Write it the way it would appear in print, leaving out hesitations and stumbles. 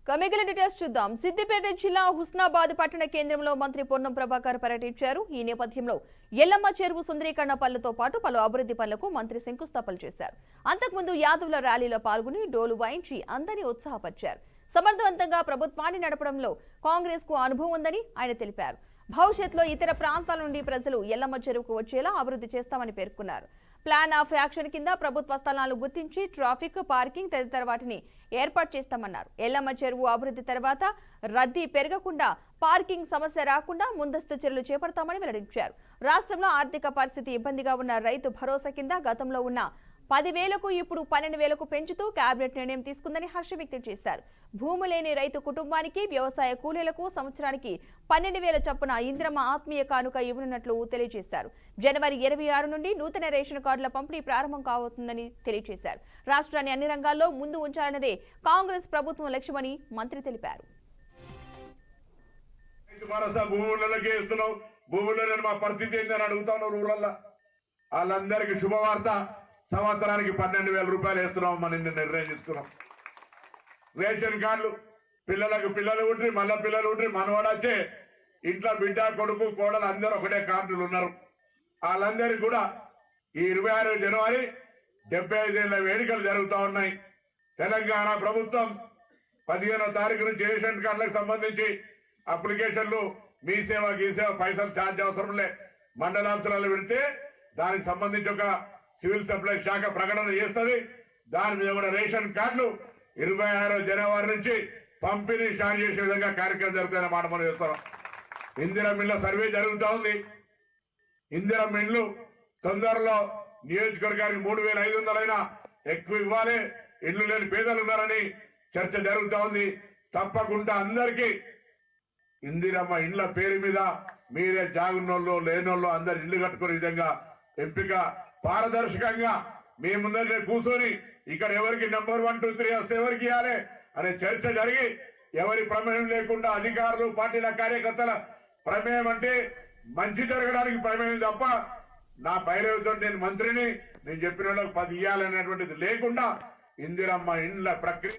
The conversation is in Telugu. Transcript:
మిగిలిన డీటెయిల్స్ చూద్దాం. సిద్దిపేట జిల్లా హుస్నాబాద్ పట్టణ కేంద్రంలో మంత్రి పొన్నం ప్రభాకర్ పర్యటించారు. ఈ నేపథ్యంలో ఎల్లమ్మ చెరువు సుందరీకరణ పనులతో పాటు పలు అభివృద్ధి పనులకు మంత్రి శంకుస్థాపన చేశారు. అంతకుముందు యాదవుల ర్యాలీలో పాల్గొని డోలు వాయించి అందరినీ ఉత్సాహపరిచారు. సమర్థవంతంగా ప్రభుత్వాన్ని నడపడంలో కాంగ్రెస్ కు అనుభవం ఉందని ఆయన తెలిపారు. భవిష్యత్తులో ఇతర ప్రాంతాల నుండి ప్రజలు ఎల్లమ్మ చెరువుకు వచ్చేలా అభివృద్ధి చేస్తామని పేర్కొన్నారు. ప్లాన్ ఆఫ్ యాక్షన్ కింద ప్రభుత్వ స్థలాలను గుర్తించి ట్రాఫిక్, పార్కింగ్ తదితర వాటిని ఏర్పాటు చేస్తామన్నారు. ఎల్లమ్మ చెరువు అభివృద్ధి తర్వాత రద్దీ పెరగకుండా, పార్కింగ్ సమస్య రాకుండా ముందస్తు చర్యలు చేపడతామని వెల్లడించారు. రాష్ట్రంలో ఆర్థిక పరిస్థితి ఇబ్బందిగా ఉన్న రైతు భరోసా కింద గతంలో ఉన్న 10,000కు ఇప్పుడు 12,000కు పెంచుతూ కేబినెట్ నిర్ణయం తీసుకుందని హర్షం వ్యక్తం చేశారు. భూమి లేని రైతు కుటుంబానికి, వ్యవసాయ కూలీలకు సంవత్సరానికి 12,000 చొప్పున ఇంద్రమ్మ ఆత్మీయ కానుక ఇవ్వనున్నట్లు తెలియజేశారు. జనవరి 26 నుండి నూతన రేషన్ కార్డుల పంపిణీ ప్రారంభం కాబోతుందని తెలియజేశారు. రాష్ట్రాన్ని అన్ని రంగాల్లో ముందు ఉంచాలన్నదే కాంగ్రెస్ ప్రభుత్వం లక్ష్యమని మంత్రి తెలిపారు. వాళ్ళందరికీ శుభవార్త. సంవత్సరానికి 12,000 రూపాయలు వేస్తున్నాం. మనం నిర్ణయం తీసుకున్నాం. రేషన్ కార్డులు పిల్లలకు పిల్లలు ఉంటే మళ్ళా పిల్లలు ఉంటే మనవాడొచ్చే ఇంట్లో బిడ్డ, కొడుకు, కోడలు అందరూ ఒకటే కార్డులు ఉన్నారు. వాళ్ళందరికీ కూడా ఈ 26 జనవరి 75 ఏళ్ల వేడుకలు జరుగుతూ ఉన్నాయి. తెలంగాణ ప్రభుత్వం 15వ తారీఖు నుంచి రేషన్ కార్డులకు సంబంధించి అప్లికేషన్లు మీ సేవ గీసేవ పైసలు ఛార్జ్ అవసరం లే, మండలాంశాలు పెడితే దానికి సంబంధించి ఒక సివిల్ సప్లై శాఖ ప్రకటన చేస్తుంది. దాని మీద కూడా రేషన్ కార్డులు 26 జనవరి నుంచి పంపిణీ స్టార్ట్ చేసే విధంగా కార్యక్రమం జరుగుతాయని మాట మనం చేస్తున్నాం. ఇందిరమ్మ ఇళ్ల సర్వే జరుగుతూ ఉంది. ఇందిరమ్మ ఇళ్లు తొందరలో నియోజకవర్గానికి 3,500 అయినా ఎక్కువ ఇవ్వాలి. ఇళ్లు లేని పేదలు ఉన్నారని చర్చ జరుగుతూ ఉంది. తప్పకుండా అందరికీ ఇందిరమ్మ ఇండ్ల పేరు మీద మీరే జాగున్నోళ్ళు లేనోళ్ళు అందరు ఇల్లు కట్టుకునే విధంగా ఎంపిక పారదర్శకంగా మీ ముందర కూర్చొని ఇక్కడ ఎవరికి నెంబర్ 1, 2, 3 వస్తే ఎవరికి ఇవ్వాలి అనే చర్చ జరిగి ఎవరి ప్రమేయం లేకుండా అధికారులు, పార్టీల కార్యకర్తల ప్రమేయం అంటే మంచి జరగడానికి ప్రమేయం తప్ప నా భైరవితో నేను మంత్రిని, నేను చెప్పిన వాళ్ళకి 10 ఇవ్వాలనేటువంటిది లేకుండా ఇందిరమ్మ ఇండ్ల ప్రక్రియ